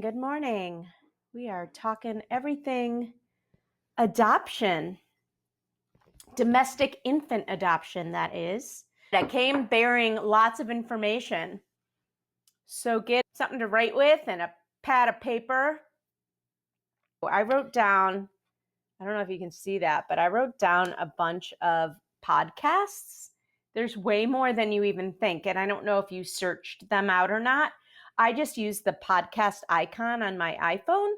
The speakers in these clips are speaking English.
Good morning. We are talking everything adoption, domestic infant adoption, that is. I came bearing lots of information. So get something to write with and a pad of paper. I wrote down, I don't know if you can see that, but I wrote down a bunch of podcasts. There's way more than you even think. And I don't know if you searched them out or not. I just used the podcast icon on my iPhone.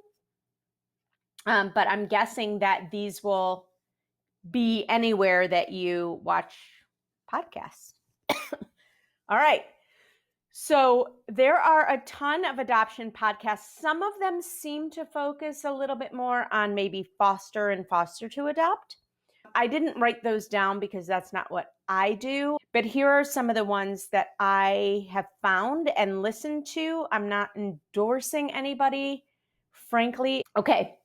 But I'm guessing that these will be anywhere that you watch podcasts. All right. So there are a ton of adoption podcasts. Some of them seem to focus a little bit more on maybe foster and foster to adopt. I didn't write those down because that's not what I do. But here are some of the ones that I have found and listened to. I'm not endorsing anybody, frankly. Okay.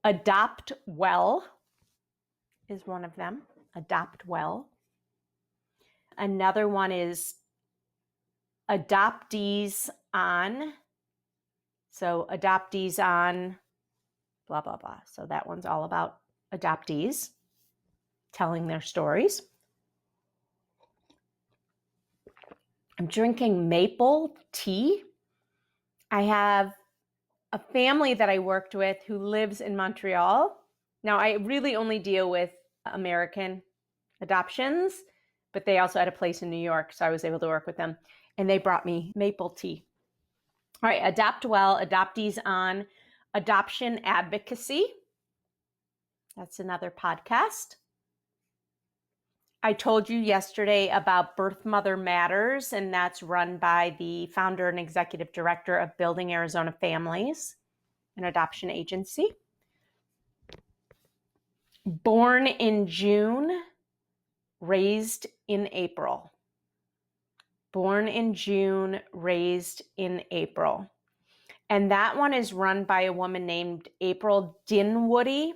Adopt Well is one of them. Adopt Well. Another one is Adoptees On. So Adoptees On, blah, blah, blah. So that one's all about adoptees telling their stories. I'm drinking maple tea. I have a family that I worked with who lives in Montreal. Now, I really only deal with American adoptions, but they also had a place in New York, so I was able to work with them. And they brought me maple tea. All right, Adopt Well, Adoptees On, Adoption Advocacy. That's another podcast. I told you yesterday about Birth Mother Matters, and that's run by the founder and executive director of Building Arizona Families, an adoption agency. Born in June, Raised in April. Born in June, Raised in April. And that one is run by a woman named April Dinwoody.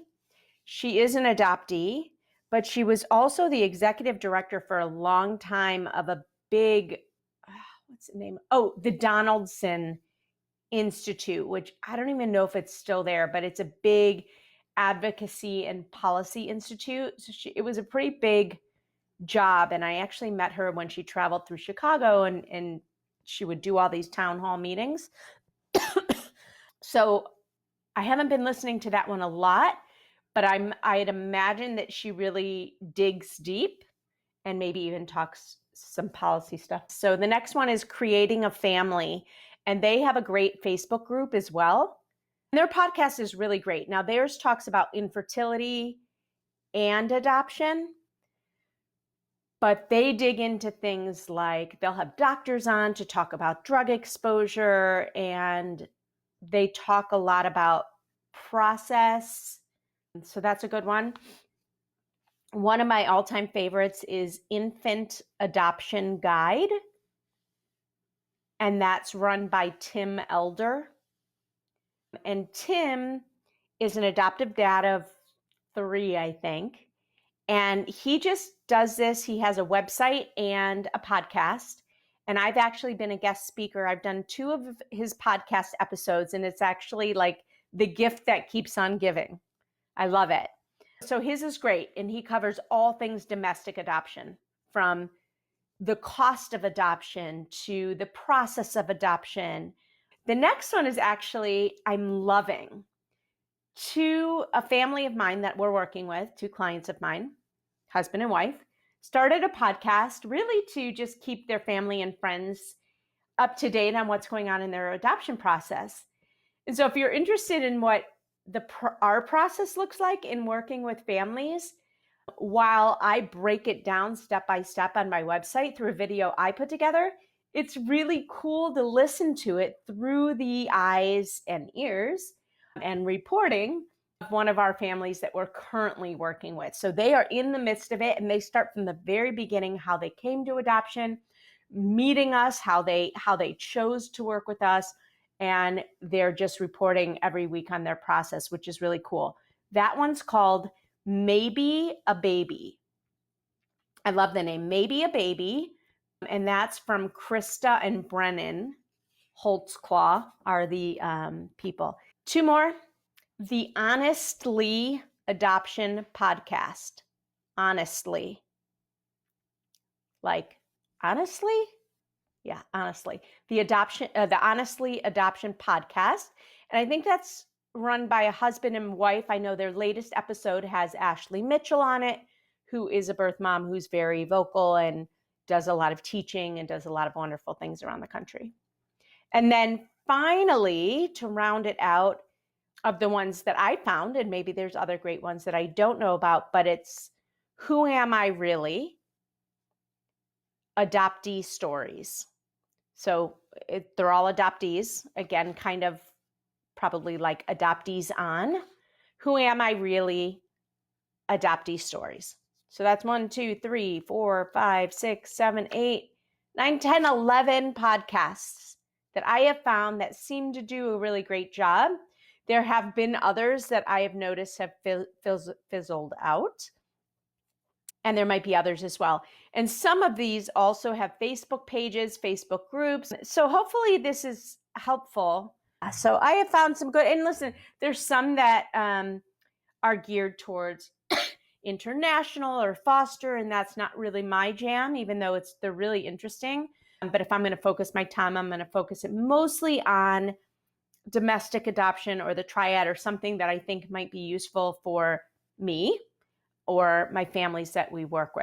She is an adoptee, but she was also the executive director for a long time of a big, what's the name? Oh, the Donaldson Institute, which I don't even know if it's still there, but it's a big advocacy and policy institute. So it was a pretty big job. And I actually met her when she traveled through Chicago and she would do all these town hall meetings. So I haven't been listening to that one a lot, but I'd imagine that she really digs deep and maybe even talks some policy stuff. So the next one is Creating a Family, and they have a great Facebook group as well. And their podcast is really great. Now theirs talks about infertility and adoption, but they dig into things like they'll have doctors on to talk about drug exposure, and they talk a lot about process. So that's a good one. One of my all-time favorites is Infant Adoption Guide, and that's run by Tim Elder. And Tim is an adoptive dad of 3, I think. And he just does this. He has a website and a podcast. And I've actually been a guest speaker. I've done 2 of his podcast episodes, and it's actually like the gift that keeps on giving. I love it. So his is great, and he covers all things domestic adoption, from the cost of adoption to the process of adoption. The next one is actually, I'm loving. A family of mine that we're working with, 2 clients of mine, husband and wife, started a podcast really to just keep their family and friends up to date on what's going on in their adoption process. And so if you're interested in what our process looks like in working with families, while I break it down step by step on my website through a video I put together, it's really cool to listen to it through the eyes and ears and reporting of one of our families that we're currently working with. So they are in the midst of it, and they start from the very beginning, how they came to adoption, meeting us, how they chose to work with us, and they're just reporting every week on their process, which is really cool. That one's called Maybe a Baby. I love the name, Maybe a Baby. And that's from Krista and Brennan Holtzclaw are the people. Two more. The Honestly Adoption Podcast. Honestly. Like, honestly? Yeah, honestly. The Honestly Adoption Podcast. And I think that's run by a husband and wife. I know their latest episode has Ashley Mitchell on it, who is a birth mom who's very vocal and does a lot of teaching and does a lot of wonderful things around the country. And then finally, to round it out, of the ones that I found, and maybe there's other great ones that I don't know about, but it's Who Am I Really? Adoptee Stories. So they're all adoptees. Again, kind of probably like Adoptees on. Who Am I Really? Adoptee Stories. So that's 1, 2, 3, 4, 5, 6, 7, 8, 9, 10, 11 podcasts that I have found that seem to do a really great job. There have been others that I have noticed have fizzled out. And there might be others as well. And some of these also have Facebook pages, Facebook groups. So hopefully this is helpful. So I have found some good, and listen, there's some that are geared towards international or foster, and that's not really my jam, even though they're really interesting. But if I'm going to focus my time, I'm going to focus it mostly on domestic adoption or the triad or something that I think might be useful for me or my families that we work with.